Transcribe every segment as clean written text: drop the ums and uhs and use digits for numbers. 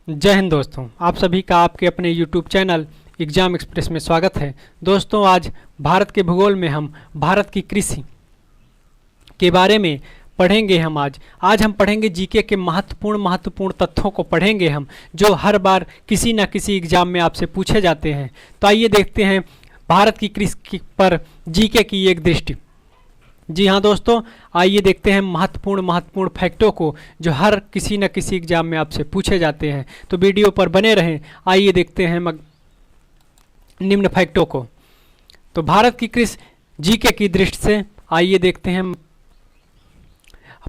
जय हिंद दोस्तों, आप सभी का आपके अपने YouTube चैनल एग्जाम एक्सप्रेस में स्वागत है। दोस्तों, आज भारत के भूगोल में हम भारत की कृषि के बारे में पढ़ेंगे। आज हम पढ़ेंगे जीके के महत्वपूर्ण तथ्यों को पढ़ेंगे हम, जो हर बार किसी न किसी एग्जाम में आपसे पूछे जाते हैं। तो आइए देखते हैं भारत की कृषि पर जीके की एक दृष्टि। जी हाँ दोस्तों, आइए देखते हैं महत्वपूर्ण फैक्टों को, जो हर किसी न किसी एग्जाम में आपसे पूछे जाते हैं। तो वीडियो पर बने रहें। आइए देखते हैं निम्न फैक्टों को। तो भारत की कृषि जीके की दृष्टि से आइए देखते हैं।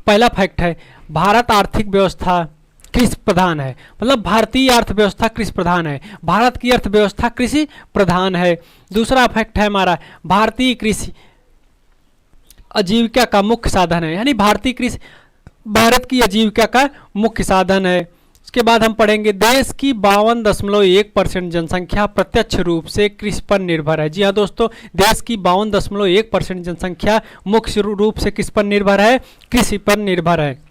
पहला फैक्ट है, भारत आर्थिक व्यवस्था कृषि प्रधान है। मतलब भारतीय अर्थव्यवस्था कृषि प्रधान है। भारत की अर्थव्यवस्था कृषि प्रधान है। दूसरा फैक्ट है हमारा, भारतीय कृषि आजीविका का मुख्य साधन है। यानी भारतीय कृषि भारत की आजीविका का मुख्य साधन है। इसके बाद हम पढ़ेंगे, देश की 52.1% जनसंख्या प्रत्यक्ष रूप से कृषि पर निर्भर है। जी हाँ दोस्तों, देश की 52.1% जनसंख्या मुख्य रूप से किस पर निर्भर है? कृषि पर निर्भर है।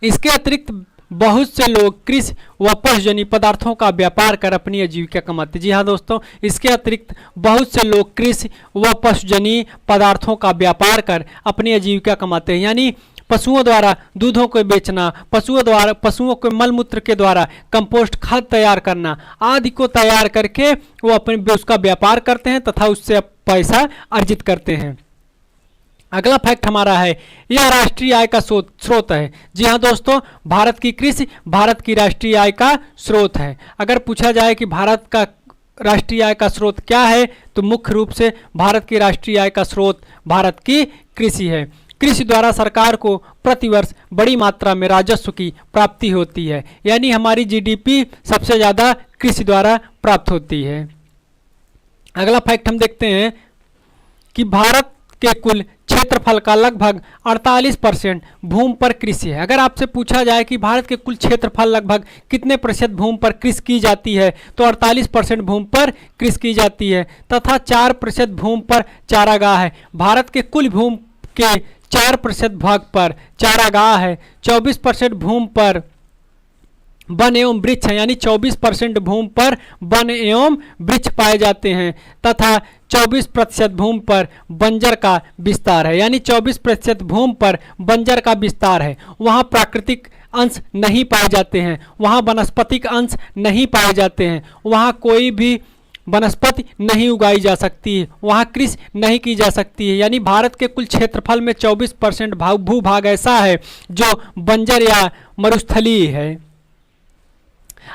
इसके अतिरिक्त बहुत से लोग कृषि व पशुजन्य पदार्थों का व्यापार कर अपनी आजीविका कमाते हैं। जी हाँ दोस्तों, इसके अतिरिक्त बहुत से लोग कृषि व पशुजन्य पदार्थों का व्यापार कर अपनी आजीविका कमाते हैं। यानी पशुओं द्वारा दूधों को बेचना, पशुओं के मलमूत्र के द्वारा कंपोस्ट खाद तैयार करना आदि को तैयार करके वो उसका व्यापार करते हैं तथा उससे पैसा अर्जित करते हैं। अगला फैक्ट हमारा है, यह राष्ट्रीय आय का स्रोत है। जी हाँ दोस्तों, भारत की कृषि भारत की राष्ट्रीय आय का स्रोत है। अगर पूछा जाए कि भारत का राष्ट्रीय आय का स्रोत क्या है, तो मुख्य रूप से भारत की राष्ट्रीय आय का स्रोत भारत की कृषि है। कृषि द्वारा सरकार को प्रतिवर्ष बड़ी मात्रा में राजस्व की प्राप्ति होती है। यानी हमारी जीडीपी सबसे ज़्यादा कृषि द्वारा प्राप्त होती है। अगला फैक्ट हम देखते हैं कि भारत के कुल क्षेत्रफल का लगभग 48% भूमि पर कृषि है। अगर आपसे पूछा जाए कि भारत के कुल क्षेत्रफल लगभग कितने प्रतिशत भूमि पर कृषि की जाती है, तो 48% भूमि पर कृषि की जाती है तथा 4% भूमि पर चारागाह है। भारत के कुल भूमि के 4% भाग पर चारागाह है। 24% भूमि पर वन एवं वृक्ष है। यानी 24% भूमि पर वन एवं वृक्ष पाए जाते हैं तथा 24% भूमि पर बंजर का विस्तार है। यानी 24% भूमि पर बंजर का विस्तार है। वहाँ प्राकृतिक अंश नहीं पाए जाते हैं, वहाँ वनस्पतिक अंश नहीं पाए जाते हैं, वहाँ कोई भी वनस्पति नहीं उगाई जा सकती है, वहाँ कृषि नहीं की जा सकती है। यानी भारत के कुल क्षेत्रफल में 24% भूभाग ऐसा है जो बंजर या मरुस्थलीय है।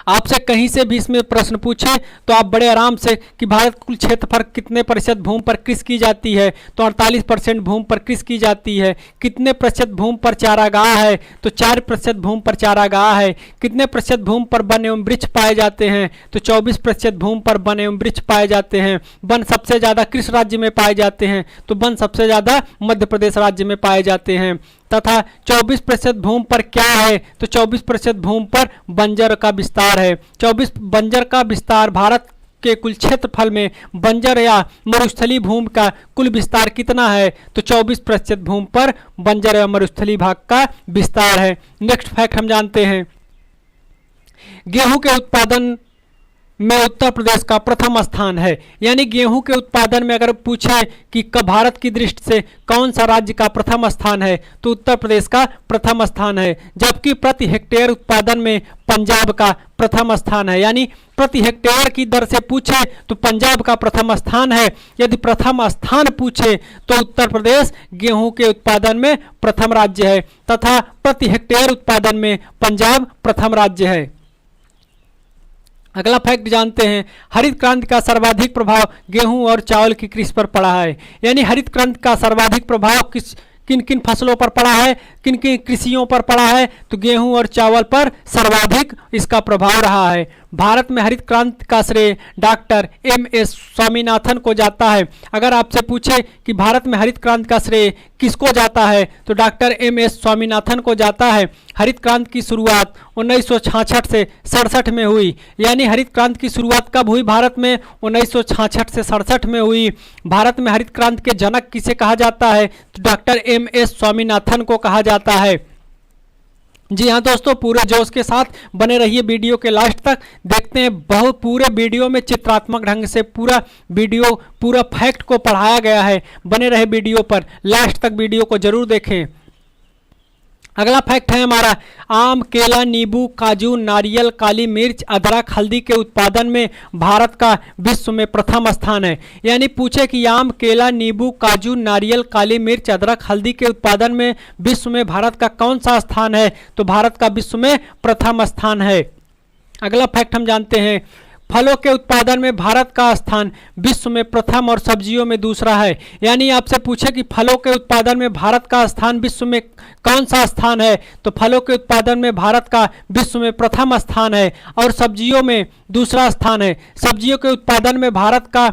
आपसे कहीं से भी इसमें प्रश्न पूछे तो आप बड़े आराम से कि भारत कुल क्षेत्रफल कितने प्रतिशत भूमि पर कृषि की जाती है, तो 48% भूमि पर कृषि की जाती है। कितने प्रतिशत भूमि पर चारागाह है, तो 4% भूमि पर चारागाह है। कितने प्रतिशत भूमि पर वन एवं वृक्ष पाए जाते हैं, तो 24% भूमि पर वन एवं वृक्ष पाए जाते हैं। वन सबसे ज़्यादा किस राज्य में पाए जाते हैं, तो वन सबसे ज़्यादा मध्य प्रदेश राज्य में पाए जाते हैं। तथा 24% भूमि पर क्या है, तो 24% भूमि पर बंजर का विस्तार है। 24 बंजर का विस्तार, भारत के कुल क्षेत्रफल में बंजर या मरुस्थलीय भूमि का कुल विस्तार कितना है, तो 24% भूमि पर बंजर या मरुस्थलीय भाग का विस्तार है। नेक्स्ट फैक्ट हम जानते हैं, गेहूं के उत्पादन में उत्तर प्रदेश का प्रथम स्थान है। यानी गेहूं के उत्पादन में अगर पूछे कि भारत की दृष्टि से कौन सा राज्य का प्रथम स्थान है, तो उत्तर प्रदेश का प्रथम स्थान है। जबकि प्रति हेक्टेयर उत्पादन में पंजाब का प्रथम स्थान है। यानी प्रति हेक्टेयर की दर से पूछे तो पंजाब का प्रथम स्थान है। यदि प्रथम स्थान पूछे तो उत्तर प्रदेश गेहूं के उत्पादन में प्रथम राज्य है तथा प्रति हेक्टेयर उत्पादन में पंजाब प्रथम राज्य है। अगला फैक्ट जानते हैं, हरित क्रांति का सर्वाधिक प्रभाव गेहूं और चावल की कृषि पर पड़ा है। यानी हरित क्रांति का सर्वाधिक प्रभाव किन किन फसलों पर पड़ा है, किन किन कृषियों पर पड़ा है, तो गेहूं और चावल पर सर्वाधिक इसका प्रभाव रहा है। भारत में हरित क्रांति का श्रेय डॉक्टर एम.एस. स्वामीनाथन को जाता है। अगर आपसे पूछे कि भारत में हरित क्रांति का श्रेय किसको जाता है, तो डॉक्टर एम.एस. स्वामीनाथन को जाता है। हरित क्रांति की शुरुआत 1966 से 67 में हुई। यानी हरित क्रांति की शुरुआत कब हुई भारत में? 1966 से 67 में हुई। भारत में हरित क्रांति के जनक किसे कहा जाता है, तो डॉक्टर एम.एस. स्वामीनाथन को कहा जाता है। जी हाँ दोस्तों, पूरे जोश के साथ बने रहिए वीडियो के लास्ट तक। देखते हैं बहुत पूरे वीडियो में चित्रात्मक ढंग से पूरा वीडियो पूरा फैक्ट को पढ़ाया गया है। बने रहे वीडियो पर, लास्ट तक वीडियो को जरूर देखें। अगला फैक्ट है हमारा, आम, केला, नींबू, काजू, नारियल, काली मिर्च, अदरक, हल्दी के उत्पादन में भारत का विश्व में प्रथम स्थान है। यानी पूछे कि आम, केला, नींबू, काजू, नारियल, काली मिर्च, अदरक, हल्दी के उत्पादन में विश्व में भारत का कौन सा स्थान है, तो भारत का विश्व में प्रथम स्थान है। अगला फैक्ट हम जानते हैं, फलों के उत्पादन में भारत का स्थान विश्व में प्रथम और सब्जियों में दूसरा है। यानी आपसे पूछे कि फलों के उत्पादन में भारत का स्थान विश्व में कौन सा स्थान है, तो फलों के उत्पादन में भारत का विश्व में प्रथम स्थान है और सब्जियों में दूसरा स्थान है। सब्जियों के उत्पादन में भारत का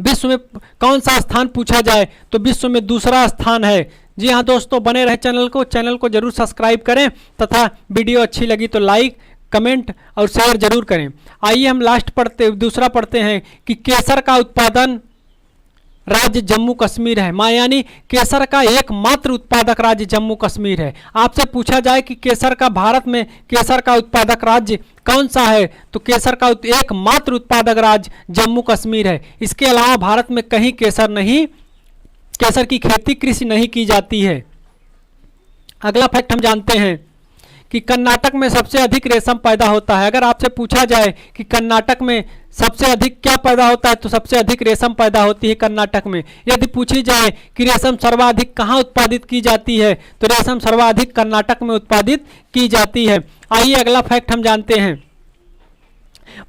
विश्व में कौन सा स्थान पूछा जाए तो विश्व में दूसरा स्थान है। जी हाँ दोस्तों, बने रहे चैनल को जरूर सब्सक्राइब करें तथा वीडियो अच्छी लगी तो लाइक, कमेंट और शेयर जरूर करें। आइए हम दूसरा पढ़ते हैं कि केसर का उत्पादन राज्य जम्मू कश्मीर है। यानी केसर का एकमात्र उत्पादक राज्य जम्मू कश्मीर है। आपसे पूछा जाए कि केसर का भारत में केसर का उत्पादक राज्य कौन सा है, तो केसर का एकमात्र उत्पादक राज्य जम्मू कश्मीर है। इसके अलावा भारत में कहीं केसर की खेती कृषि नहीं की जाती है। अगला फैक्ट हम जानते हैं कि कर्नाटक में सबसे अधिक रेशम पैदा होता है। अगर आपसे पूछा जाए कि कर्नाटक में सबसे अधिक क्या पैदा होता है, तो सबसे अधिक रेशम पैदा होती है कर्नाटक में। यदि पूछी जाए कि रेशम सर्वाधिक कहाँ उत्पादित की जाती है, तो रेशम सर्वाधिक कर्नाटक में उत्पादित की जाती है। आइए अगला फैक्ट हम जानते हैं,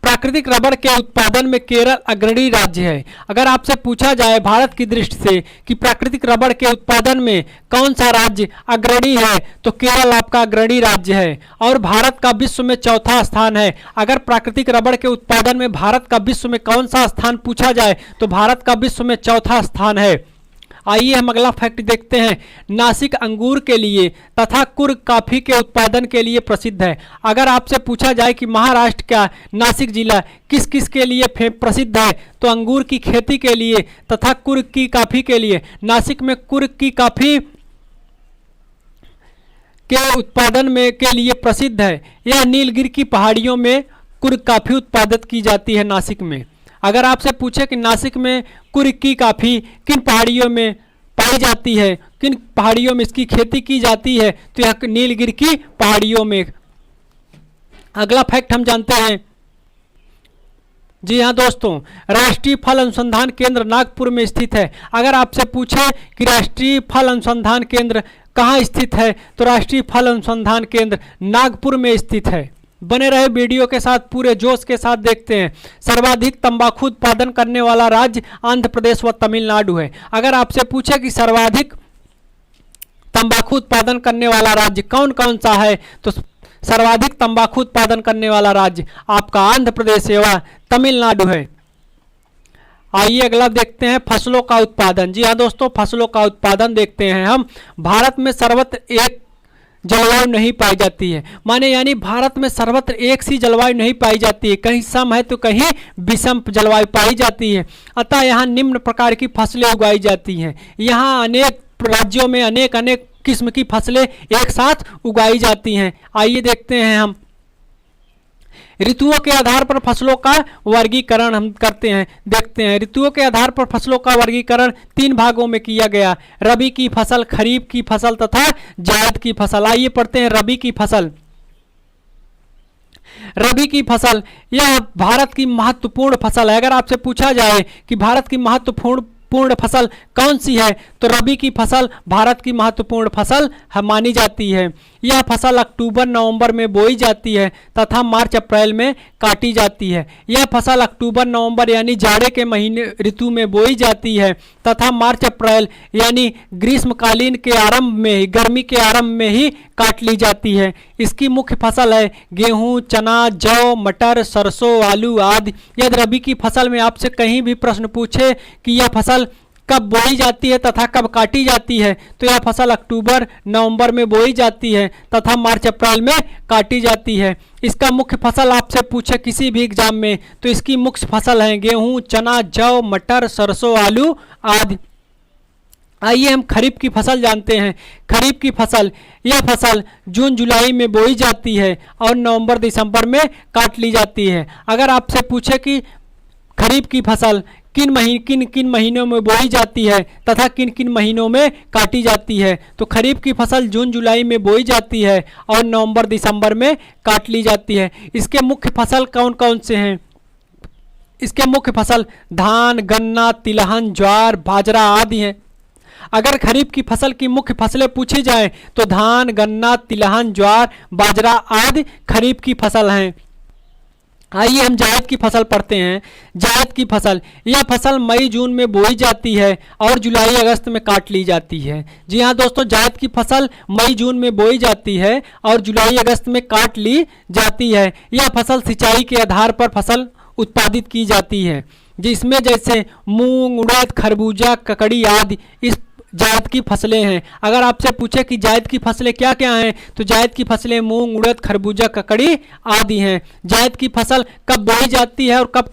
प्राकृतिक रबड़ के उत्पादन में केरल अग्रणी राज्य है। अगर आपसे पूछा जाए भारत की दृष्टि से कि प्राकृतिक रबड़ के उत्पादन में कौन सा राज्य अग्रणी है, तो केरल आपका अग्रणी राज्य है और भारत का विश्व में चौथा स्थान है। अगर प्राकृतिक रबड़ के उत्पादन में भारत का विश्व में कौन सा स्थान पूछा जाए तो भारत का विश्व में चौथा स्थान है। आइए हम अगला फैक्ट देखते हैं, नासिक अंगूर के लिए तथा कुर्ग कॉफी के उत्पादन के लिए प्रसिद्ध है। अगर आपसे पूछा जाए कि महाराष्ट्र का नासिक जिला किस किस के लिए प्रसिद्ध है, तो अंगूर की खेती के लिए तथा कुर्ग की कॉफी के लिए। नासिक में कुर्ग की कॉफी के उत्पादन में के लिए प्रसिद्ध है। यह नीलगिरी की पहाड़ियों में कुर्ग कॉफी उत्पादित की जाती है नासिक में। अगर आपसे पूछे कि नासिक में कुर्ग की कॉफी किन पहाड़ियों में पाई जाती है, किन पहाड़ियों में इसकी खेती की जाती है, तो यह नीलगिरी की पहाड़ियों में। अगला फैक्ट हम जानते हैं, जी हाँ दोस्तों, राष्ट्रीय फल अनुसंधान केंद्र नागपुर में स्थित है। अगर आपसे पूछे कि राष्ट्रीय फल अनुसंधान केंद्र कहाँ स्थित है, तो राष्ट्रीय फल अनुसंधान केंद्र नागपुर में स्थित है। बने रहे वीडियो के साथ, पूरे जोश के साथ देखते हैं। सर्वाधिक तंबाकू उत्पादन करने वाला राज्य आंध्र प्रदेश व तमिलनाडु है। अगर आपसे पूछे कि सर्वाधिक तंबाकू उत्पादन करने वाला राज्य कौन कौन सा है, तो सर्वाधिक तंबाकू उत्पादन करने वाला राज्य आपका आंध्र प्रदेश एवं तमिलनाडु है। आइए अगला देखते हैं, फसलों का उत्पादन। जी हाँ दोस्तों, फसलों का उत्पादन देखते हैं हम। भारत में सर्वत्र एक जलवायु नहीं पाई जाती है। यानी भारत में सर्वत्र एक सी जलवायु नहीं पाई जाती है, कहीं सम है तो कहीं विषम जलवायु पाई जाती है। अतः यहाँ निम्न प्रकार की फसलें उगाई जाती हैं। यहाँ अनेक राज्यों में अनेक किस्म की फसलें एक साथ उगाई जाती हैं। आइए देखते हैं हम, ऋतुओं के आधार पर फसलों का वर्गीकरण हम करते हैं, देखते हैं। ऋतुओं के आधार पर फसलों का वर्गीकरण 3 भागों में किया गया, रबी की फसल, खरीफ की फसल तथा जायद की फसल। आइए पढ़ते हैं रबी की फसल। रबी की फसल यह भारत की महत्वपूर्ण फसल है। अगर आपसे पूछा जाए कि भारत की महत्वपूर्ण फसल कौन सी है, तो रबी की फसल भारत की महत्वपूर्ण फसल मानी जाती है। यह फसल अक्टूबर नवंबर में बोई जाती है तथा मार्च अप्रैल में काटी जाती है। यह फसल अक्टूबर नवंबर यानी जाड़े के महीने ऋतु में बोई जाती है तथा मार्च अप्रैल यानी ग्रीष्मकालीन के आरंभ में, गर्मी के आरंभ में ही काट ली जाती है। इसकी मुख्य फसल है गेहूं, चना, जौ, मटर, सरसों, आलू आदि। यदि रबी की फसल में आपसे कहीं भी प्रश्न पूछे कि यह फसल कब बोई जाती है तथा कब काटी जाती है, तो यह फसल अक्टूबर नवंबर में बोई जाती है तथा मार्च अप्रैल में काटी जाती है। इसका मुख्य फसल आपसे पूछे किसी भी एग्जाम में, तो इसकी मुख्य फसल है गेहूं, चना, जौ, मटर, सरसों, आलू आदि। आइए हम खरीफ की फसल जानते हैं। खरीफ की फसल, यह फसल जून जुलाई में बोई जाती है और नवंबर दिसंबर में काट ली जाती है। अगर आपसे पूछे कि खरीफ की फसल किन किन महीनों में बोई जाती है तथा किन किन महीनों में काटी जाती है, तो खरीफ की फसल जून जुलाई में बोई जाती है और नवंबर दिसंबर में काट ली जाती है। इसके मुख्य फसल कौन कौन से हैं? इसके मुख्य फसल धान, गन्ना, तिलहन, ज्वार, बाजरा आदि हैं। अगर खरीफ की फसल की मुख्य फसलें पूछी जाएं तो धान, गन्ना, तिलहन, ज्वार, बाजरा आदि खरीफ की फसल हैं। आइए हम जायद की फसल पढ़ते हैं। जायद की फसल, यह फसल मई जून में बोई जाती है और जुलाई अगस्त में काट ली जाती है। जी हाँ दोस्तों, जायद की फसल मई जून में बोई जाती है और जुलाई अगस्त में काट ली जाती है। यह फसल सिंचाई के आधार पर फसल उत्पादित की जाती है, जिसमें जैसे मूंग, उड़द, खरबूजा, ककड़ी आदि इस जायद की फसलें हैं। अगर आपसे पूछे कि जायद की फसलें क्या क्या हैं, तो जायद की फसलें मूंग, उड़द, खरबूजा, ककड़ी आदि हैं। जायद की फसल कब बोई जाती है और कब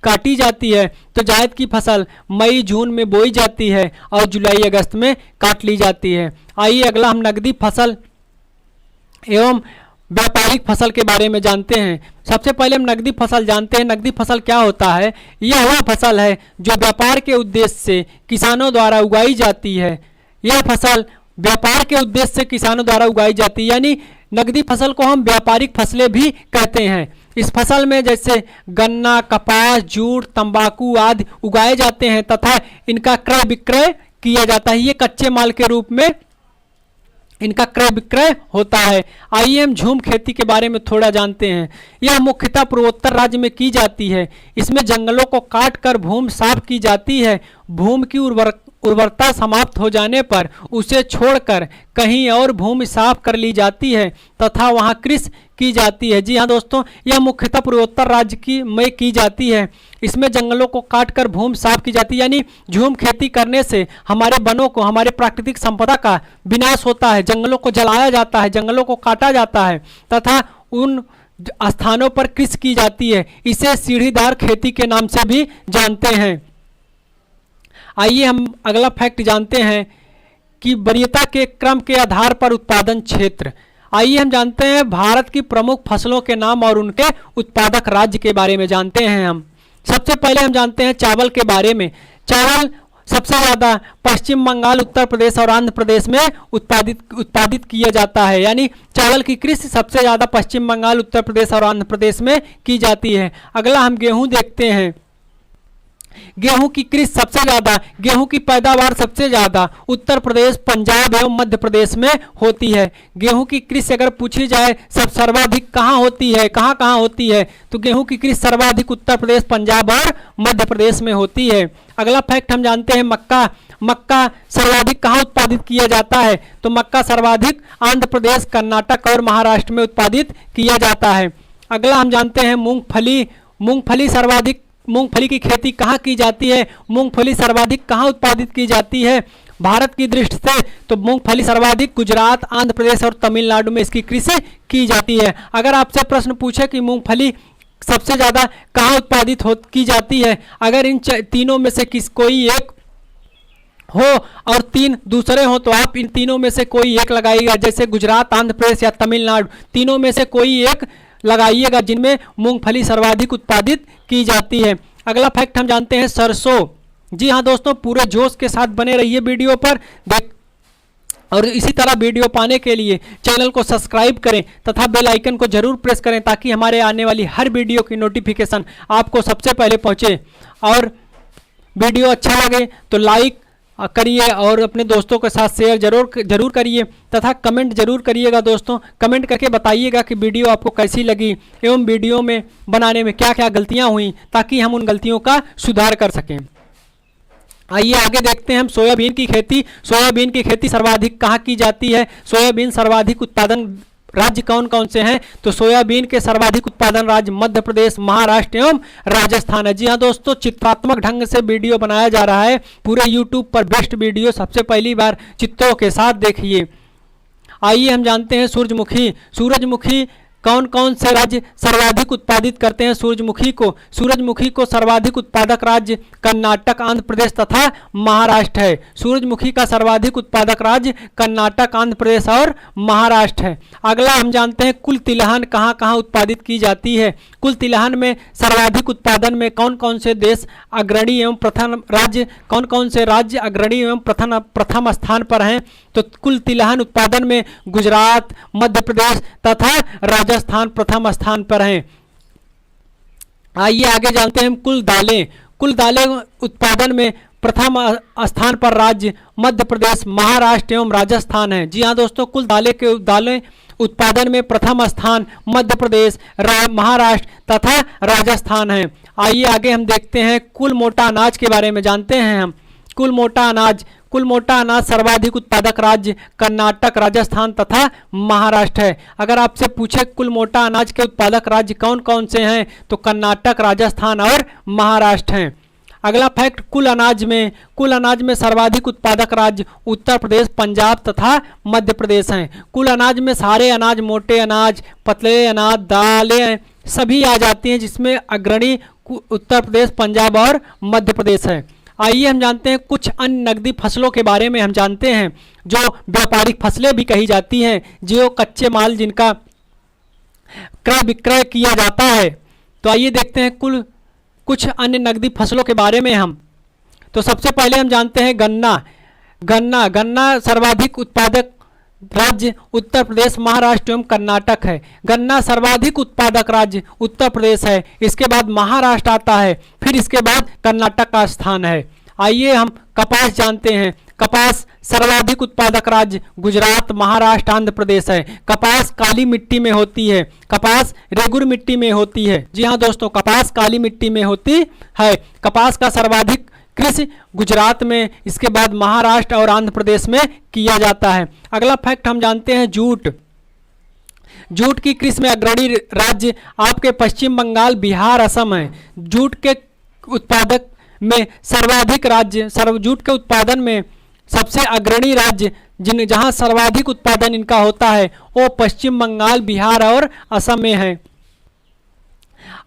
काटी जाती है, तो जायद की फसल मई जून में बोई जाती है और जुलाई अगस्त में काट ली जाती है। आइए अगला हम नकदी फसल एवं व्यापारिक फसल के बारे में जानते हैं। सबसे पहले हम नकदी फसल जानते हैं। नकदी फसल क्या होता है? यह वह फसल है जो व्यापार के उद्देश्य से किसानों द्वारा उगाई जाती है। यह फसल व्यापार के उद्देश्य से किसानों द्वारा उगाई जाती है, यानी नकदी फसल को हम व्यापारिक फसलें भी कहते हैं। इस फसल में जैसे गन्ना, कपास, जूट, तंबाकू आदि उगाए जाते हैं तथा इनका क्रय विक्रय किया जाता है। ये कच्चे माल के रूप में इनका क्रय विक्रय होता है। आइए हम झूम खेती के बारे में थोड़ा जानते हैं। यह मुख्यतः पूर्वोत्तर राज्य में की जाती है। इसमें जंगलों को काट कर भूमि साफ की जाती है। भूमि की उर्वरता समाप्त हो जाने पर उसे छोड़कर कहीं और भूमि साफ कर ली जाती है तथा वहां कृषि की जाती है। जी हाँ दोस्तों, यह मुख्यतः पूर्वोत्तर राज्य में की जाती है। इसमें जंगलों को काटकर भूमि साफ की जाती है, यानी झूम खेती करने से हमारे वनों को, हमारे प्राकृतिक संपदा का विनाश होता है। जंगलों को जलाया जाता है, जंगलों को काटा जाता है तथा उन स्थानों पर कृषि की जाती है। इसे सीढ़ीदार खेती के नाम से भी जानते हैं। आइए हम अगला फैक्ट जानते हैं कि वरीयता के क्रम के आधार पर उत्पादन क्षेत्र। आइए हम जानते हैं भारत की प्रमुख फसलों के नाम और उनके उत्पादक राज्य के बारे में जानते हैं। हम सबसे पहले हम जानते हैं चावल के बारे में। चावल सबसे ज़्यादा पश्चिम बंगाल, उत्तर प्रदेश और आंध्र प्रदेश में उत्पादित किया जाता है, यानी चावल की कृषि सबसे ज़्यादा पश्चिम बंगाल, उत्तर प्रदेश और आंध्र प्रदेश में की जाती है। अगला हम गेहूं देखते हैं। गेहूं की कृषि सबसे ज़्यादा, गेहूं की पैदावार सबसे ज़्यादा उत्तर प्रदेश, पंजाब एवं मध्य प्रदेश में होती है। गेहूं की कृषि अगर पूछी जाए सब सर्वाधिक कहाँ होती है, कहाँ होती है, तो गेहूं की कृषि सर्वाधिक उत्तर प्रदेश, पंजाब और मध्य प्रदेश में होती है। अगला फैक्ट हम जानते हैं मक्का। मक्का सर्वाधिक कहाँ उत्पादित किया जाता है, तो मक्का सर्वाधिक आंध्र प्रदेश, कर्नाटक और महाराष्ट्र में उत्पादित किया जाता है। अगला हम जानते हैं मूंगफली। मूंगफली की खेती कहाँ की जाती है, मूंगफली सर्वाधिक कहाँ उत्पादित की जाती है भारत की दृष्टि से, तो मूंगफली सर्वाधिक गुजरात, आंध्र प्रदेश और तमिलनाडु में इसकी कृषि की जाती है। अगर आपसे प्रश्न पूछे कि मूंगफली सबसे ज़्यादा कहाँ उत्पादित की जाती है, अगर इन तीनों में से कोई एक हो और तीन दूसरे हो तो आप इन तीनों में से कोई एक लगाइएगा, जैसे गुजरात, आंध्र प्रदेश या तमिलनाडु, तीनों में से कोई एक लगाइएगा जिनमें मूंगफली सर्वाधिक उत्पादित की जाती है। अगला फैक्ट हम जानते हैं सरसों। जी हाँ दोस्तों, पूरे जोश के साथ बने रहिए वीडियो पर और इसी तरह वीडियो पाने के लिए चैनल को सब्सक्राइब करें तथा बेल आइकन को जरूर प्रेस करें ताकि हमारे आने वाली हर वीडियो की नोटिफिकेशन आपको सबसे पहले पहुंचे। और वीडियो अच्छा लगे तो लाइक करिए और अपने दोस्तों के साथ शेयर जरूर करिए तथा कमेंट जरूर करिएगा। दोस्तों कमेंट करके बताइएगा कि वीडियो आपको कैसी लगी एवं वीडियो में बनाने में क्या क्या गलतियां हुई ताकि हम उन गलतियों का सुधार कर सकें। आइए आगे देखते हैं हम सोयाबीन की खेती। सोयाबीन की खेती सर्वाधिक कहाँ की जाती है, सोयाबीन सर्वाधिक उत्पादन राज्य कौन कौन से हैं, तो सोयाबीन के सर्वाधिक उत्पादन राज्य मध्य प्रदेश, महाराष्ट्र एवं राजस्थान है। जी हाँ दोस्तों, चित्रात्मक ढंग से वीडियो बनाया जा रहा है पूरे यूट्यूब पर। बेस्ट वीडियो सबसे पहली बार चित्रों के साथ देखिए। आइए हम जानते हैं सूरजमुखी। सूरजमुखी कौन कौन से राज्य सर्वाधिक उत्पादित करते हैं सूरजमुखी को? सूरजमुखी को सर्वाधिक उत्पादक राज्य कर्नाटक, आंध्र प्रदेश तथा महाराष्ट्र है। सूरजमुखी का सर्वाधिक उत्पादक राज्य कर्नाटक, आंध्र प्रदेश और महाराष्ट्र है। अगला हम जानते हैं कुल तिलहन कहाँ कहाँ उत्पादित की जाती है। कुल तिलहन में सर्वाधिक उत्पादन में कौन कौन से देश अग्रणी एवं प्रथम राज्य, कौन कौन से राज्य अग्रणी एवं प्रथम स्थान पर हैं? तो कुल तिलहन उत्पादन में गुजरात, मध्य प्रदेश तथा राजस्थान प्रथम स्थान पर हैं। आइए आगे जानते हैं कुल दालें। कुल दालें उत्पादन में प्रथम स्थान पर राज्य मध्य प्रदेश, महाराष्ट्र एवं राजस्थान है। जी हाँ दोस्तों, कुल दालें उत्पादन में प्रथम स्थान मध्य प्रदेश, महाराष्ट्र तथा राजस्थान है। आइए आगे हम देखते हैं कुल मोटा अनाज के बारे में जानते हैं हम। कुल मोटा अनाज सर्वाधिक उत्पादक राज्य कर्नाटक, राजस्थान तथा महाराष्ट्र है। अगर आपसे पूछे कुल मोटा अनाज के उत्पादक राज्य कौन कौन से हैं, तो कर्नाटक, राजस्थान और महाराष्ट्र हैं। अगला फैक्ट, कुल अनाज में सर्वाधिक उत्पादक राज्य उत्तर प्रदेश, पंजाब तथा मध्य प्रदेश हैं। कुल अनाज में सारे अनाज, मोटे अनाज, पतले अनाज, दालें सभी आ जाती हैं, जिसमें अग्रणी उत्तर प्रदेश, पंजाब और मध्य प्रदेश है। आइए हम जानते हैं कुछ अन्य नकदी फसलों के बारे में हम जानते हैं, जो व्यापारिक फसलें भी कही जाती हैं, जो कच्चे माल जिनका क्रय विक्रय किया जाता है। तो आइए देखते हैं कुछ अन्य नकदी फसलों के बारे में हम। तो सबसे पहले हम जानते हैं गन्ना सर्वाधिक उत्पादक राज्य उत्तर प्रदेश, महाराष्ट्र एवं कर्नाटक है। गन्ना सर्वाधिक उत्पादक राज्य उत्तर प्रदेश है, इसके बाद महाराष्ट्र आता है, फिर इसके बाद कर्नाटक का स्थान है। आइए हम कपास जानते हैं। कपास सर्वाधिक उत्पादक राज्य गुजरात, महाराष्ट्र, आंध्र प्रदेश है। कपास काली मिट्टी में होती है, कपास रेगुर मिट्टी में होती है। जी हाँ दोस्तों, कपास काली मिट्टी में होती है। कपास का सर्वाधिक कृषि गुजरात में, इसके बाद महाराष्ट्र और आंध्र प्रदेश में किया जाता है। अगला फैक्ट हम जानते हैं जूट की कृषि में अग्रणी राज्य आपके पश्चिम बंगाल, बिहार, असम है। जूट के उत्पादक में सर्वाधिक राज्य जूट के उत्पादन में सबसे अग्रणी राज्य जहां सर्वाधिक उत्पादन इनका होता है वो पश्चिम बंगाल, बिहार और असम में है।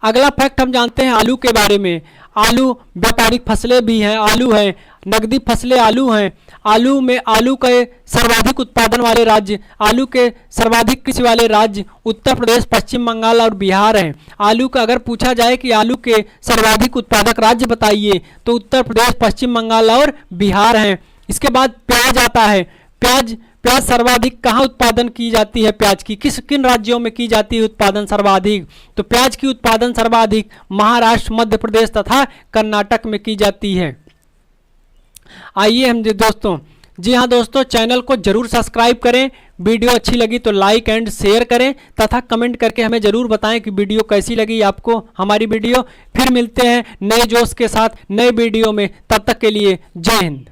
अगला फैक्ट हम जानते हैं आलू के बारे में। आलू व्यापारिक फसलें भी हैं, आलू है, नकदी फसलें आलू हैं। आलू के सर्वाधिक उत्पादन वाले राज्य, आलू के सर्वाधिक कृषि वाले राज्य उत्तर प्रदेश, पश्चिम बंगाल और बिहार हैं। आलू का अगर पूछा जाए कि आलू के सर्वाधिक उत्पादक राज्य बताइए, तो उत्तर प्रदेश, पश्चिम बंगाल और बिहार हैं। इसके बाद प्याज आता है। प्याज सर्वाधिक कहाँ उत्पादन की जाती है? प्याज की किन राज्यों में की जाती है उत्पादन सर्वाधिक? तो प्याज की उत्पादन सर्वाधिक महाराष्ट्र, मध्य प्रदेश तथा कर्नाटक में की जाती है। आइए हम दोस्तों, जी हाँ दोस्तों, चैनल को जरूर सब्सक्राइब करें। वीडियो अच्छी लगी तो लाइक एंड शेयर करें तथा कमेंट करके हमें जरूर बताएं कि वीडियो कैसी लगी आपको हमारी वीडियो। फिर मिलते हैं नए जोश के साथ नए वीडियो में, तब तक के लिए जय हिंद।